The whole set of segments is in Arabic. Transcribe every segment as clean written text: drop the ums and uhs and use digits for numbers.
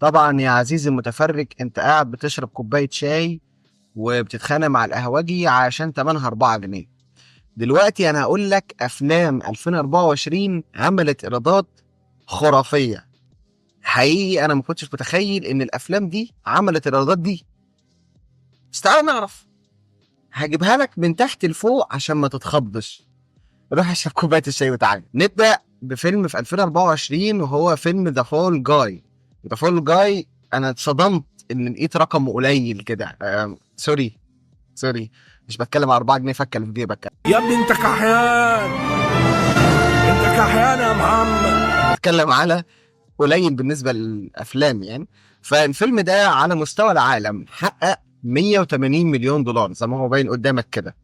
طبعا يا عزيزي المتفرج، انت قاعد بتشرب كوباية شاي وبتتخانق مع القهوجي عشان تمنها 4 جنيه. دلوقتي انا هقول لك افلام 2024 عملت ايرادات خرافية. حقيقي انا ما كنتش متخيل ان الافلام دي عملت الايرادات دي. بس تعالى نعرف. هجيبها لك من تحت لفوق عشان ما تتخضش. روح اشرب كوباية الشاي وتعالى نبدأ بفيلم في 2024 وهو فيلم ذا فول جاي. ذا فول جاي، انا اتصدمت ان لقيت رقم قليل كده. سوري، سوري، مش بتكلم على 4 جنيه فكه اللي في جيبك. يا ابني انت كحيان، انت كحيان يا محمد. بتكلم على قليل بالنسبه للافلام يعني. فالفيلم ده على مستوى العالم حقق 180 مليون دولار زي ما هو باين قدامك كده.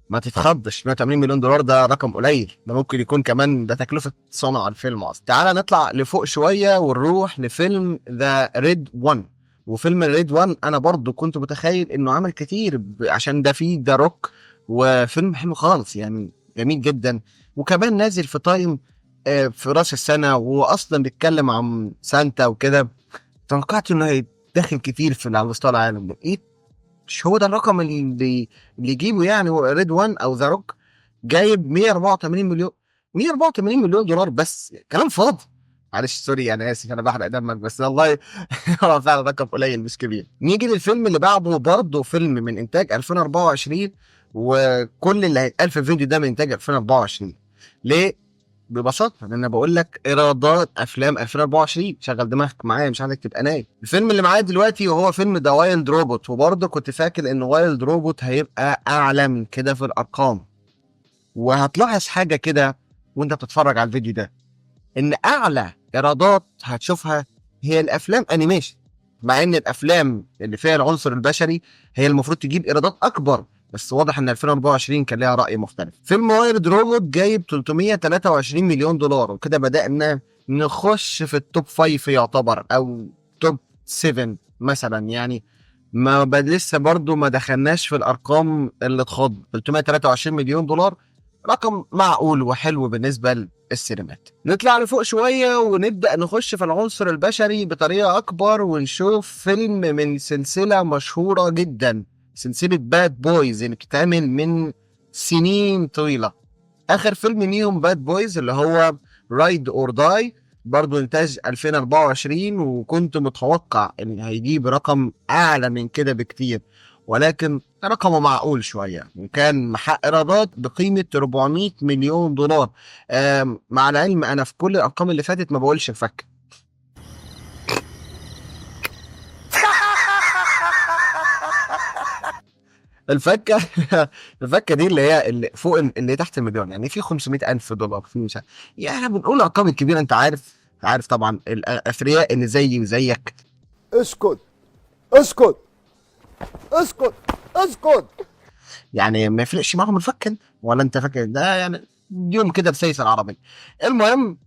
ما تتخضش، 180 مليون دولار ده رقم قليل، ده ممكن يكون كمان ده تكلفة صنع الفيلم اصلا. تعال نطلع لفوق شوية ونروح لفيلم ذا ريد 1. وفيلم ريد 1 انا برضو كنت متخيل انه عمل كتير عشان ده فيه ذا روك، وفيلم حلو خالص يعني، جميل جدا. وكمان نازل في تايم في راس السنة، واصلا بيتكلم عن سانتا وكده. توقعت انه هيدخل كتير في على مستوى العالم. ايه، مش هو ده الرقم اللي يجيبه يعني. هو ريد وان او ذا روك جايب 184 مليون، 184 مليون دولار بس، كلام فاضي. معلش سوري، انا اسف، انا بحرق دمك بس والله. هو فعلا رقم قليل مش كبير. نيجي للفيلم اللي بعده، برضه فيلم من انتاج 2024، وكل اللي هيتقال في الفيديو ده من انتاج 2024. ليه؟ ببساطه لان انا بقول لك ايرادات افلام 2024. شغل دماغك معايا، مش عايزك تبقى نايم. الفيلم اللي معايا دلوقتي وهو فيلم ذا وايلد روبوت، وبرضه كنت فاكر ان وايلد روبوت هيبقى اعلى من كده في الارقام. وهتلاحظ حاجه كده وانت بتتفرج على الفيديو ده، ان اعلى ايرادات هتشوفها هي الافلام انيميشن، مع ان الافلام اللي فيها العنصر البشري هي المفروض تجيب ايرادات اكبر. بس واضح ان 2024 كان لها راي مختلف. فيلم وايرد روبوت جايب 323 مليون دولار، وكده بدانا نخش في التوب 5 يعتبر، او توب 7 مثلا يعني. ما لسه برضو ما دخلناش في الارقام اللي تخض. 323 مليون دولار رقم معقول وحلو بالنسبه للسينمات. نطلع لفوق شويه ونبدا نخش في العنصر البشري بطريقه اكبر، ونشوف فيلم من سلسله مشهوره جدا، سلسله باد بويز اللي بتتعمل من سنين طويله. اخر فيلم ليهم باد بويز اللي هو رايد اور داي، برضه انتاج 2024. وكنت متوقع ان هيجيب رقم اعلى من كده بكتير، ولكن رقمه معقول شويه، وكان محقق ايرادات بقيمه 400 مليون دولار. مع العلم انا في كل الارقام اللي فاتت ما بقولش الفك. الفكه الفكه دي اللي هي اللي فوق، اللي تحت المليون، يعني في 500 الف دولار، في مش عارف. يعني بنقول الارقام الكبيره. انت عارف طبعا الاثرياء اللي زيي وزيك. اسكت، اسكت، اسكت، اسكت. يعني ما يفرقش معاهم الفكن، ولا انت فاكر ده يعني يوم كده بسيس العربي. المهم،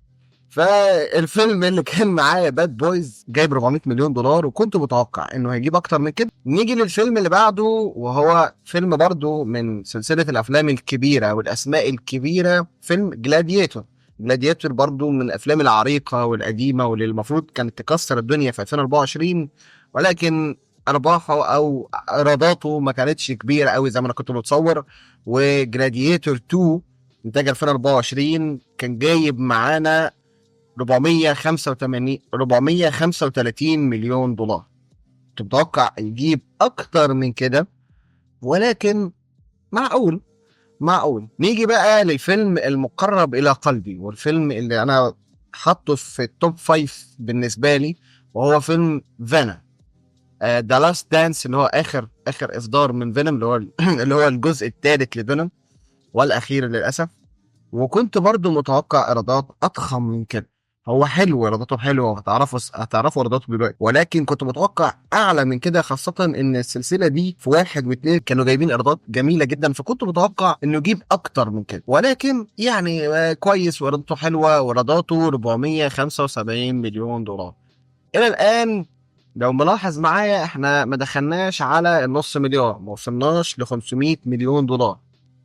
فالفيلم اللي كان معايا باد بويز جايب 400 مليون دولار، وكنت متوقع انه هيجيب اكتر من كده. نيجي للفيلم اللي بعده، وهو فيلم برضو من سلسلة الافلام الكبيرة والاسماء الكبيرة، فيلم جلاديتور. جلاديتور برضو من الافلام العريقة والقديمة واللي المفروض كانت تكسر الدنيا في 2024، ولكن ارباحه او ايراداته ما كانتش كبيرة قوي زي ما انا كنت متصور. وجلاديتور 2 انتاج 2024 كان جايب معانا 435 مليون دولار. كنت متوقع يجيب اكتر من كده، ولكن معقول. معقول. نيجي بقى للفيلم المقرب الى قلبي، والفيلم اللي انا حاطه في التوب 5 بالنسبه لي، وهو فيلم فينوم. ذا لاست دانس، اللي هو اخر اصدار من فينوم، اللي هو اللي هو الجزء الثالث لفينوم والاخير للاسف. وكنت برضو متوقع ايرادات اضخم من كده. هو حلو، ايراداته حلوه، هتعرفوا ايراداته دلوقتي، ولكن كنت متوقع اعلى من كده، خاصه ان السلسله دي في واحد واثنين كانوا جايبين ايرادات جميله جدا. فكنت متوقع انه يجيب اكتر من كده، ولكن يعني كويس، وايراداته حلوه، وايراداته 475 مليون دولار الى الان. لو ملاحظ معايا احنا ما دخلناش على النص مليار، ما وصلناش ل 500 مليون دولار.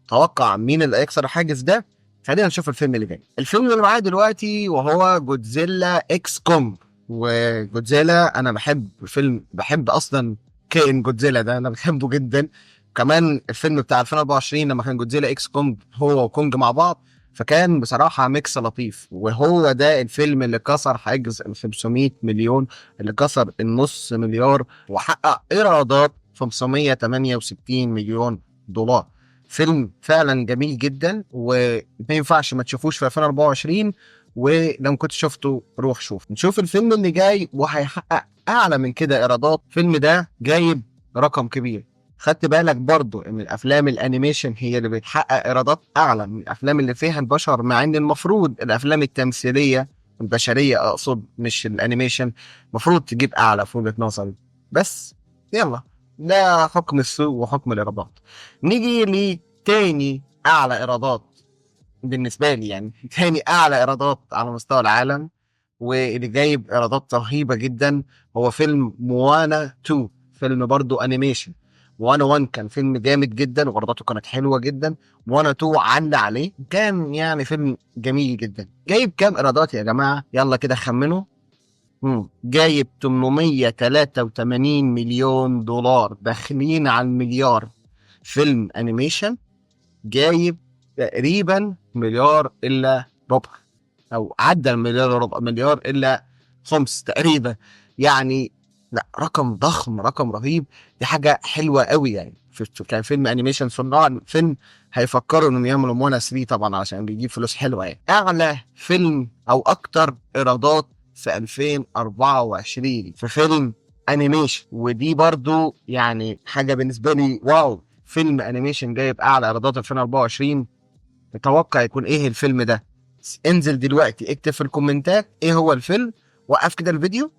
توقع مين اللي هيكسر الحاجز ده؟ خلينا نشوف الفيلم اللي جاي. الفيلم اللي معايا دلوقتي وهو جودزيلا اكس كونج. وجودزيلا انا بحب اصلا كائن جودزيلا ده، انا بحبه جدا. كمان الفيلم بتاع 2024 لما كان جودزيلا اكس كونج هو وكونج مع بعض، فكان بصراحة ميكس لطيف. وهو ده الفيلم اللي كسر حاجز ال 500 مليون، اللي كسر النص مليار، وحقق ايرادات 568 مليون دولار. فيلم فعلا جميل جدا، وما ينفعش ما تشوفوش في 2024. ولو ما كنت شفته روح نشوف الفيلم اللي جاي وهيحقق اعلى من كده ايرادات. الفيلم ده جايب رقم كبير. خدت بالك برضو ان الافلام الانيميشن هي اللي بتحقق ايرادات اعلى من الافلام اللي فيها البشر، مع ان المفروض الافلام التمثيليه البشريه اقصد مش الانيميشن المفروض تجيب اعلى في وجهه نظري. بس يلا، ده حكم السوق وحكم الايرادات. نيجي لتاني اعلى ايرادات بالنسبه لي، يعني تاني اعلى ايرادات على مستوى العالم واللي جايب ايرادات رهيبه جدا، هو فيلم موانا 2. فيلم برضو انيميشن. موانا 1 كان فيلم جامد جدا وايراداته كانت حلوه جدا. موانا 2 علق عليه، كان يعني فيلم جميل جدا. جايب كام ايرادات يا جماعه؟ يلا كده خمنوا. جايب 883 مليون دولار، داخلين على المليار. فيلم انيميشن جايب تقريبا مليار الا ربع، او عدى المليار وربع، مليار الا خمس تقريبا يعني. لا، رقم ضخم، رقم رهيب. دي حاجه حلوه قوي يعني. كان فيلم انيميشن، صناع الفيلم هيفكروا انهم يعملوا مونا 3 طبعا عشان بيجيب فلوس حلوه يعني. اعلى فيلم او اكتر ايرادات في 2024 في فيلم انيميشن، ودي برضو يعني حاجه بالنسبه لي واو. فيلم انيميشن جايب اعلى ايرادات 2024. تتوقع يكون ايه الفيلم ده؟ انزل دلوقتي اكتب في الكومنتات ايه هو الفيلم. وقف كده الفيديو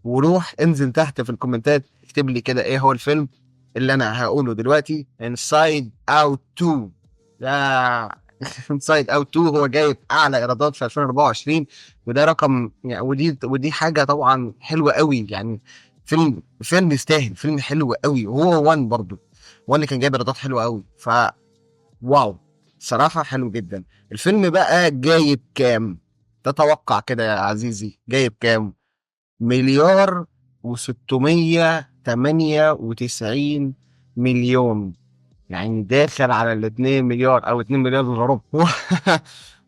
وروح انزل تحت في الكومنتات اكتب لي كده ايه هو الفيلم اللي انا هقوله دلوقتي. انسايد اوت 2. ده انسايد اوت 2 هو جايب اعلى ايرادات في 2024. وده رقم يعني، ودي حاجه طبعا حلوه قوي يعني. فيلم يستاهل، فيلم حلو قوي. وهو 1 برضه، 1 اللي كان جايب ايرادات حلوه قوي. واو، صراحة حلو جدا. الفيلم بقى جايب كام؟ تتوقع كده يا عزيزي جايب كام؟ مليار و698 مليون، يعني داخل على الاتنين مليار او 2 مليار وربع.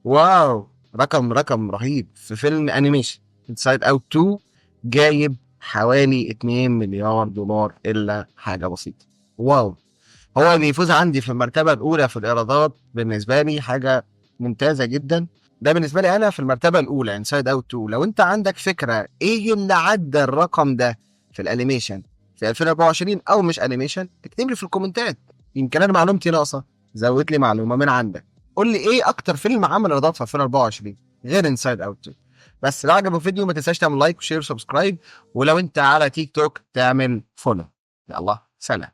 واو، رقم رهيب في فيلم انيميشن. انسايد اوت 2 جايب حوالي 2 مليار دولار الا حاجة بسيطة. واو، هو اللي يفوز عندي في المرتبة الأولى في الإيرادات بالنسبة لي حاجة ممتازة جدا. ده بالنسبة لي أنا في المرتبة الأولى انسايد أوت 2. لو أنت عندك فكرة إيه اللي عدى الرقم ده في الأنيميشن في 2024 أو مش أنيميشن، اكتب لي في الكومنتات. يمكن أنا معلومتي ناقصة، زود لي معلومة من عندك. قول لي إيه أكتر فيلم عمل إيرادات في 2024 غير انسايد أوت 2. بس لو عجبك الفيديو ما تنساش تعمل لايك وشير وسبسكرايب، ولو أنت على تيك توك تعمل فولو. يلا سلام.